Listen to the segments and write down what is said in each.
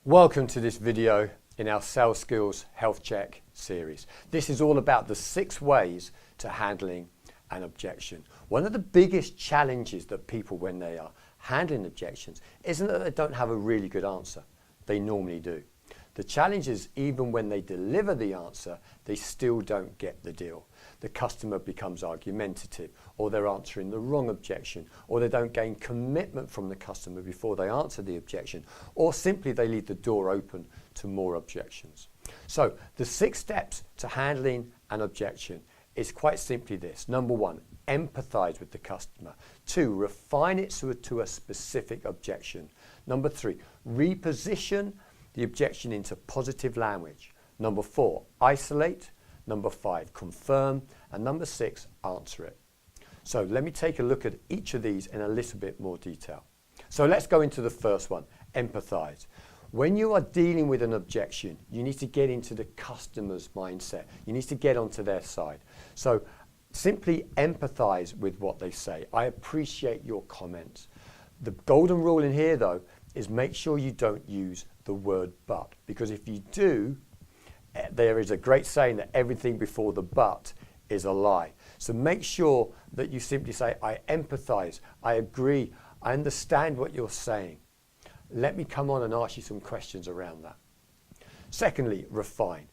Welcome to this video in our Sales Skills Health Check series. This is all about the 6 ways to handling an objection. One of the biggest challenges that people, when they are handling objections, isn't that they don't have a really good answer. They normally do. The challenge is even when they deliver the answer, they still don't get the deal. The customer becomes argumentative, or they're answering the wrong objection, or they don't gain commitment from the customer before they answer the objection, or simply they leave the door open to more objections. So the 6 steps to handling an objection is quite simply this. Number 1, empathize with the customer. 2, refine it to a specific objection. Number 3, reposition the objection into positive language. Number 4, isolate. Number 5, confirm. And number 6, answer it. So let me take a look at each of these in a little bit more detail. So let's go into the first one, empathize. When you are dealing with an objection, you need to get into the customer's mindset. You need to get onto their side. So simply empathize with what they say. I appreciate your comments. The golden rule in here, though, is make sure you don't use the word but, because if you do, there is a great saying that everything before the but is a lie. So make sure that you simply say, I empathize, I agree, I understand what you're saying. Let me come on and ask you some questions around that. Secondly, refine.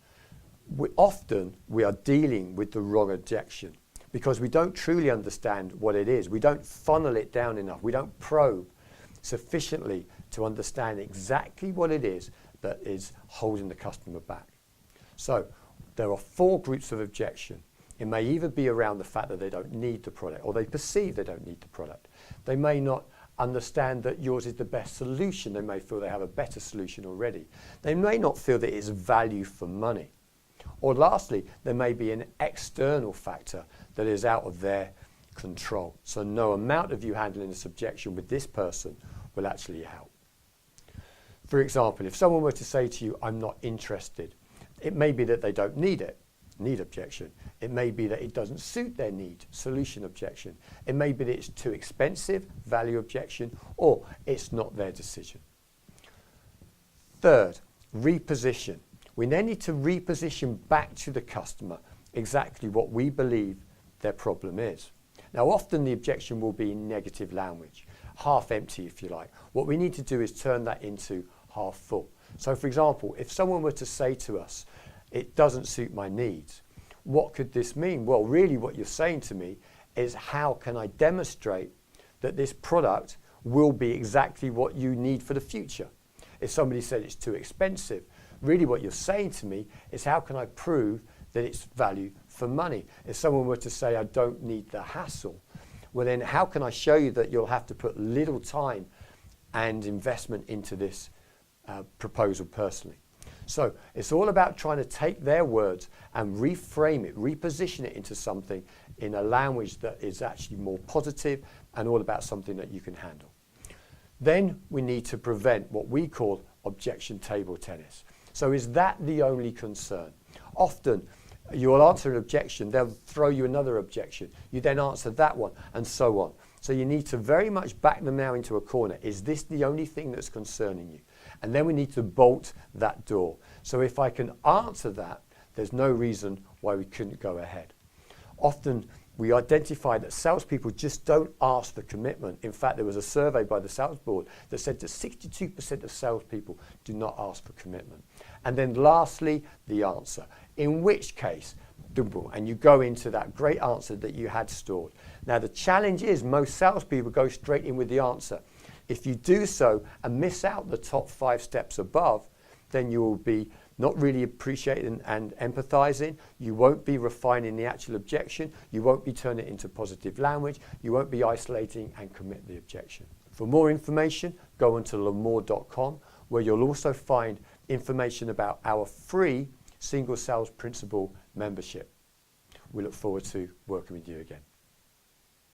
Often we are dealing with the wrong objection because we don't truly understand what it is. We don't funnel it down enough. We don't probe sufficiently to understand exactly what it is that is holding the customer back. So there are 4 groups of objection. It may either be around the fact that they don't need the product, or they perceive they don't need the product. They may not understand that yours is the best solution. They may feel they have a better solution already. They may not feel that it's value for money. Or lastly, there may be an external factor that is out of their control. So no amount of you handling this objection with this person will actually help. For example, if someone were to say to you, I'm not interested, it may be that they don't need it, need objection. It may be that it doesn't suit their need, solution objection. It may be that it's too expensive, value objection, or it's not their decision. Third, reposition. We then need to reposition back to the customer exactly what we believe their problem is. Now, often the objection will be in negative language, half empty if you like. What we need to do is turn that into half full. So for example, if someone were to say to us, it doesn't suit my needs, what could this mean? Well, really what you're saying to me is, how can I demonstrate that this product will be exactly what you need for the future? If somebody said it's too expensive, really what you're saying to me is, how can I prove that it's value for money? If someone were to say, I don't need the hassle, well then how can I show you that you'll have to put little time and investment into this proposal personally? So it's all about trying to take their words and reframe it, reposition it into something in a language that is actually more positive and all about something that you can handle. Then we need to prevent what we call objection table tennis. So is that the only concern? Often you'll answer an objection, they'll throw you another objection, you then answer that one, and so on. So you need to very much back them now into a corner. Is this the only thing that's concerning you? And then we need to bolt that door. So if I can answer that, there's no reason why we couldn't go ahead. Often we identify that salespeople just don't ask for commitment. In fact, there was a survey by the sales board that said that 62% of salespeople do not ask for commitment. And then lastly, the answer, in which case, and you go into that great answer that you had stored. Now the challenge is most salespeople go straight in with the answer. If you do so and miss out the top 5 steps above, then you will be not really appreciating and empathizing. You won't be refining the actual objection. You won't be turning it into positive language. You won't be isolating and commit the objection. For more information, go onto lamore.com, where you'll also find information about our free Single Sales Principle membership. We look forward to working with you again.